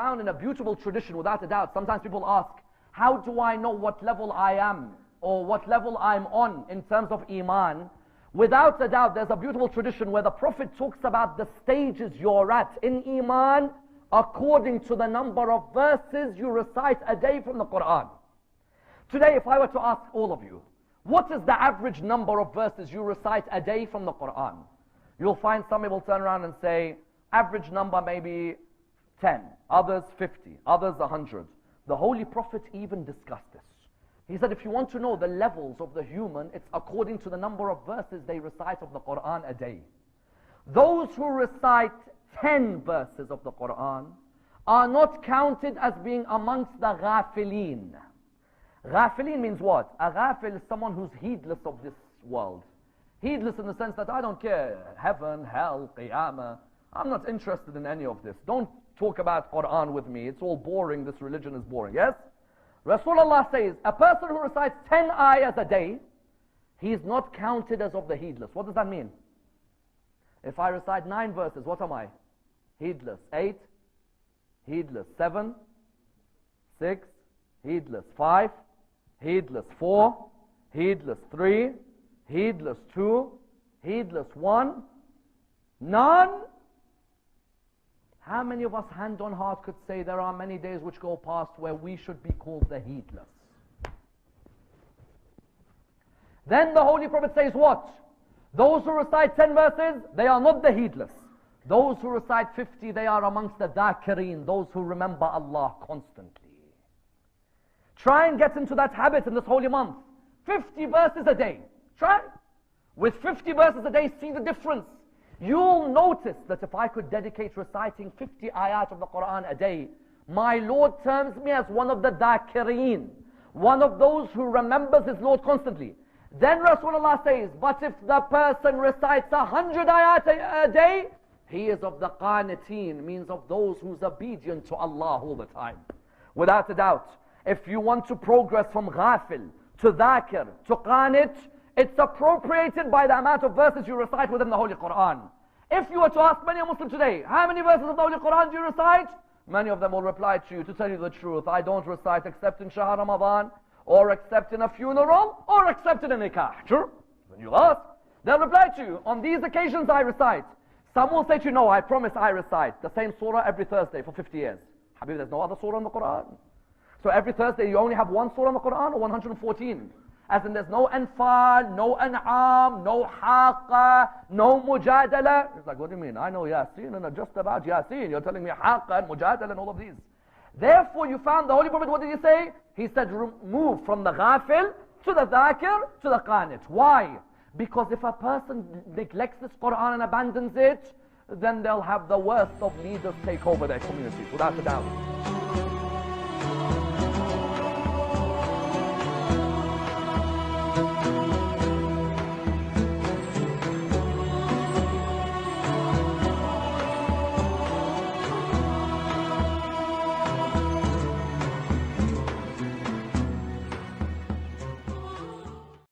found in a beautiful tradition, without a doubt. Sometimes people ask, how do I know what level I am or what level I'm on in terms of Iman? Without a doubt, there's a beautiful tradition where the Prophet talks about the stages you're at in Iman according to the number of verses you recite a day from the Quran. Today, if I were to ask all of you, what is the average number of verses you recite a day from the Quran? You'll find some people turn around and say, average number maybe 10, others 50, others 100. The Holy Prophet even discussed this. He said, if you want to know the levels of the human, it's according to the number of verses they recite of the Quran a day. Those who recite 10 verses of the Quran are not counted as being amongst the ghafilin. Ghafilin means what? A ghafil is someone who's heedless of this world. Heedless in the sense that I don't care, heaven, hell, qiyamah. I'm not interested in any of this. Don't talk about Quran with me. It's all boring. This religion is boring. Yes? Rasulullah says, a person who recites 10 ayahs a day, he is not counted as of the heedless. What does that mean? If I recite 9 verses, what am I? Heedless. 8, heedless. 7, 6, heedless. 5, heedless. 4, heedless. 3, heedless. 2, heedless. 1, none. How many of us, hand on heart, could say there are many days which go past where we should be called the heedless? Then the Holy Prophet says what? Those who recite 10 verses, they are not the heedless. Those who recite 50, they are amongst the dhakirin, those who remember Allah constantly. Try and get into that habit in this holy month. 50 verses a day. Try. With 50 verses a day, see the difference. You'll notice that if I could dedicate reciting 50 ayat of the Quran a day, my Lord terms me as one of the dhakirin, one of those who remembers his Lord constantly. Then Rasulullah says, but if the person recites 100 ayat a day, he is of the qaniteen, means of those who's obedient to Allah all the time. Without a doubt, if you want to progress from ghafil to dhakir to qanit, it's appropriated by the amount of verses you recite within the Holy Quran. If you were to ask many a Muslim today, how many verses of the Holy Quran do you recite? Many of them will reply to you, to tell you the truth, I don't recite except in Shahr Ramadan, or except in a funeral, or except in a nikah. True? When you ask, they'll reply to you, on these occasions I recite. Some will say to you, no, I promise I recite the same surah every Thursday for 50 years. Habib, there's no other surah in the Quran. So every Thursday you only have one surah in the Quran, or 114? As in there's no Anfal, no An'am, no Haqqa, no Mujadala. He's like, what do you mean? I know Yasin and just about Yasin. You're telling me Haqqa and Mujadala and all of these. Therefore you found the Holy Prophet, what did he say? He said, move from the ghafil to the dhakir to the qanit. Why? Because if a person neglects this Quran and abandons it, then they'll have the worst of leaders take over their communities, without a doubt.